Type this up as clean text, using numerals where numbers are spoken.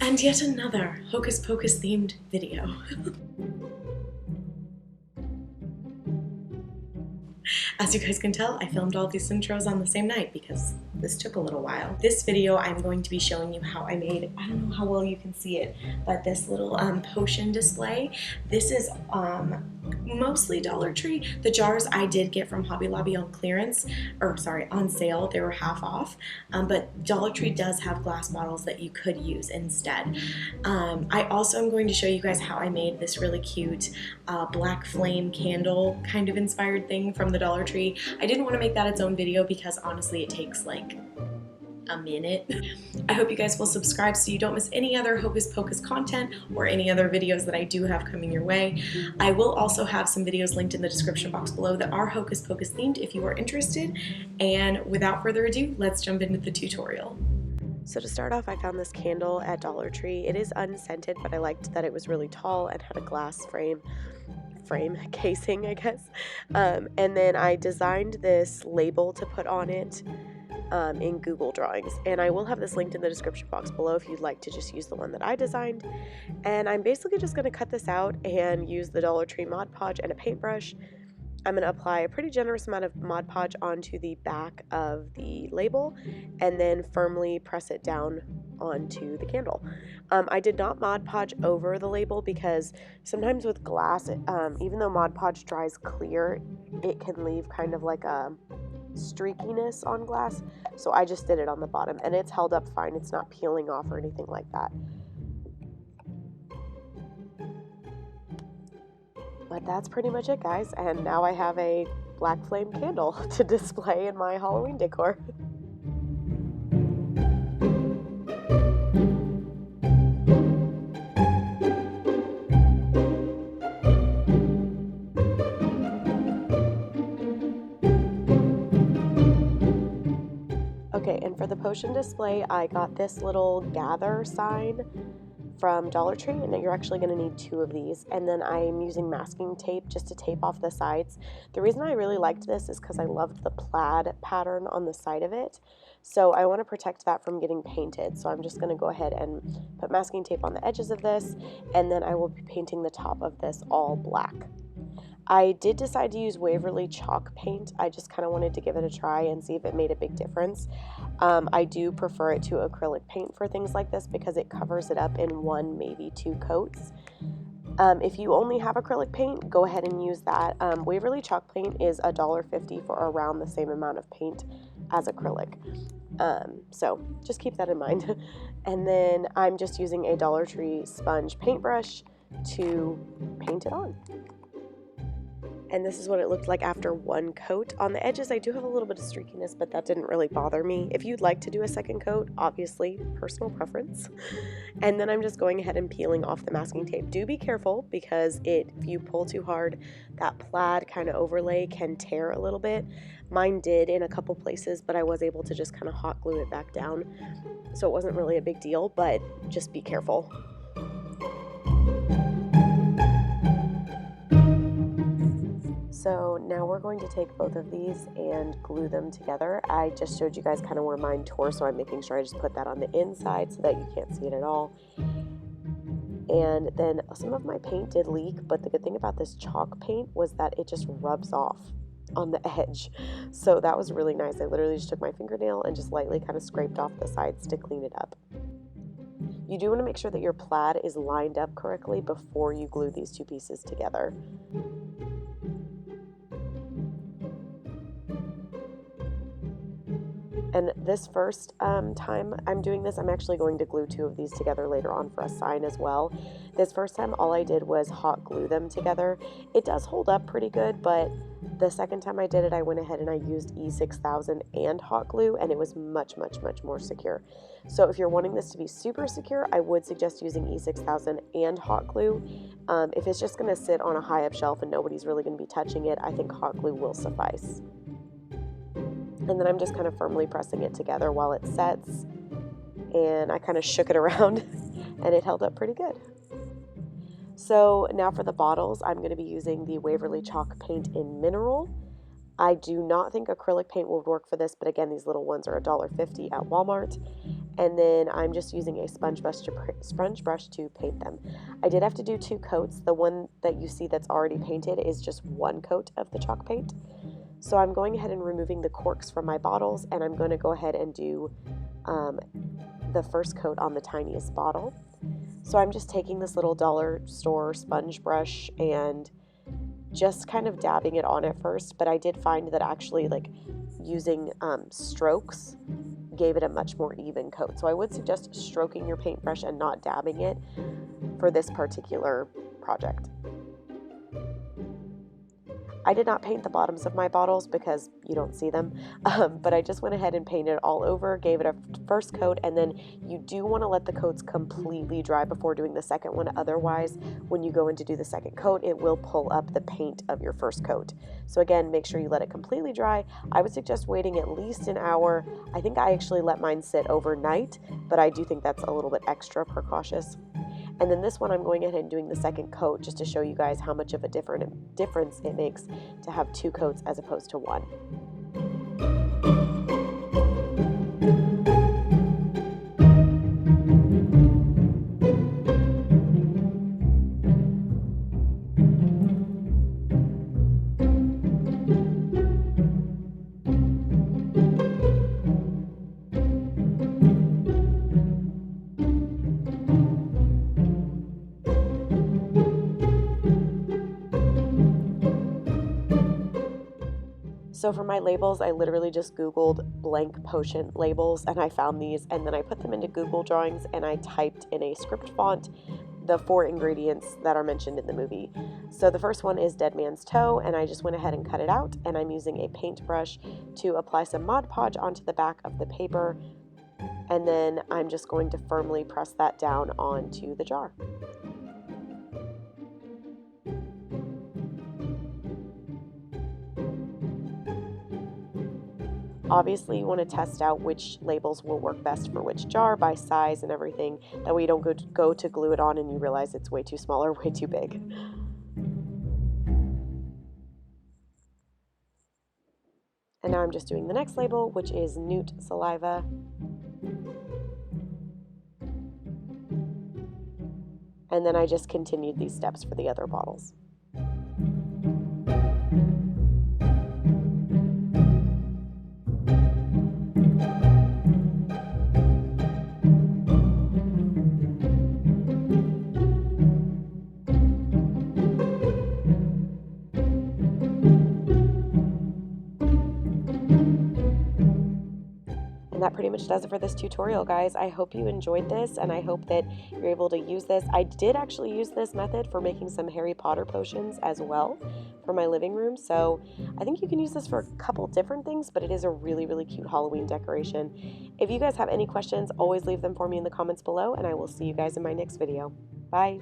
And yet another Hocus Pocus themed video. As you guys can tell, I filmed all these intros on the same night because this took a little while. This video, I'm going to be showing you how I made, I don't know how well you can see it, but this little potion display. This is mostly Dollar Tree. The jars I did get from Hobby Lobby on clearance, or sorry, on sale. They were half off, but Dollar Tree does have glass bottles that you could use instead. I also am going to show you guys how I made this really cute black flame candle kind of inspired thing from the Dollar Tree. I didn't want to make that its own video because honestly it takes like a minute. I hope you guys will subscribe so you don't miss any other Hocus Pocus content or any other videos that I do have coming your way. I will also have some videos linked in the description box below that are Hocus Pocus themed if you are interested. And without further ado, let's jump into the tutorial. So to start off, I found this candle at Dollar Tree. It is unscented, but I liked that it was really tall and had a glass frame casing, I guess. And then I designed this label to put on it in Google Drawings, and I will have this linked in the description box below if you'd like to just use the one that I designed. And I'm basically just going to cut this out and use the Dollar Tree Mod Podge and a paintbrush. I'm going to apply a pretty generous amount of Mod Podge onto the back of the label and then firmly press it down onto the candle. I did not Mod Podge over the label because sometimes with glass, even though Mod Podge dries clear, it can leave kind of like a streakiness on glass. So I just did it on the bottom and it's held up fine. It's not peeling off or anything like that. But that's pretty much it, guys, and now I have a black flame candle to display in my Halloween decor. Okay, and for the potion display, I got this little gather sign from Dollar Tree, and you're actually going to need 2 of these. And then I'm using masking tape just to tape off the sides. The reason I really liked this is because I loved the plaid pattern on the side of it. So I want to protect that from getting painted. So I'm just going to go ahead and put masking tape on the edges of this, and then I will be painting the top of this all black. I did decide to use Waverly chalk paint. I just kind of wanted to give it a try and see if it made a big difference. I do prefer it to acrylic paint for things like this because it covers it up in 1, maybe 2 coats. If you only have acrylic paint, go ahead and use that. Waverly chalk paint is $1.50 for around the same amount of paint as acrylic. So just keep that in mind. And then I'm just using a Dollar Tree sponge paintbrush to paint it on. And this is what it looked like after 1 coat. On the edges, I do have a little bit of streakiness, but that didn't really bother me. If you'd like to do a second coat, obviously, personal preference. And then I'm just going ahead and peeling off the masking tape. Do be careful because if you pull too hard, that plaid kind of overlay can tear a little bit. Mine did in a couple places, but I was able to just kind of hot glue it back down. So it wasn't really a big deal, but just be careful. So now we're going to take both of these and glue them together. I just showed you guys kind of where mine tore, so I'm making sure I just put that on the inside so that you can't see it at all. And then some of my paint did leak, but the good thing about this chalk paint was that it just rubs off on the edge. So that was really nice. I literally just took my fingernail and just lightly kind of scraped off the sides to clean it up. You do want to make sure that your plaid is lined up correctly before you glue these 2 pieces together. And this first time I'm doing this, I'm actually going to glue 2 of these together later on for a sign as well. This first time, all I did was hot glue them together. It does hold up pretty good, but the second time I did it, I went ahead and I used E6000 and hot glue, and it was much, much, much more secure. So if you're wanting this to be super secure, I would suggest using E6000 and hot glue. If it's just going to sit on a high up shelf and nobody's really going to be touching it, I think hot glue will suffice. And then I'm just kind of firmly pressing it together while it sets, and I kind of shook it around and it held up pretty good. So now for the bottles, I'm going to be using the Waverly chalk paint in mineral. I do not think acrylic paint would work for this, but again, these little ones are $1.50 at Walmart. and then I'm just using a sponge brush to paint them. I did have to do 2 coats. The one that you see that's already painted is just 1 coat of the chalk paint. So I'm going ahead and removing the corks from my bottles, and I'm going to go ahead and do the first coat on the tiniest bottle. So I'm just taking this little dollar store sponge brush and just kind of dabbing it on at first, but I did find that actually like using strokes gave it a much more even coat. So I would suggest stroking your paintbrush and not dabbing it for this particular project. I did not paint the bottoms of my bottles because you don't see them, but I just went ahead and painted it all over, gave it a first coat, and then you do want to let the coats completely dry before doing the second one. Otherwise, when you go in to do the second coat, it will pull up the paint of your first coat. So again, make sure you let it completely dry. I would suggest waiting at least an hour. I think I actually let mine sit overnight, but I do think that's a little bit extra precautious. And then this one I'm going ahead and doing the second coat just to show you guys how much of a difference it makes to have 2 coats as opposed to 1. So for my labels, I literally just Googled blank potion labels and I found these, and then I put them into Google Drawings and I typed in a script font the 4 ingredients that are mentioned in the movie. So the first one is Dead Man's Toe, and I just went ahead and cut it out, and I'm using a paintbrush to apply some Mod Podge onto the back of the paper, and then I'm just going to firmly press that down onto the jar. Obviously, you want to test out which labels will work best for which jar by size and everything. That way you don't go to glue it on and you realize it's way too small or way too big. And now I'm just doing the next label, which is Newt Saliva. And then I just continued these steps for the other bottles. And that pretty much does it for this tutorial, guys. I hope you enjoyed this, and I hope that you're able to use this. I did actually use this method for making some Harry Potter potions as well for my living room, so I think you can use this for a couple different things, but it is a really, really cute Halloween decoration. If you guys have any questions, always leave them for me in the comments below, and I will see you guys in my next video. Bye!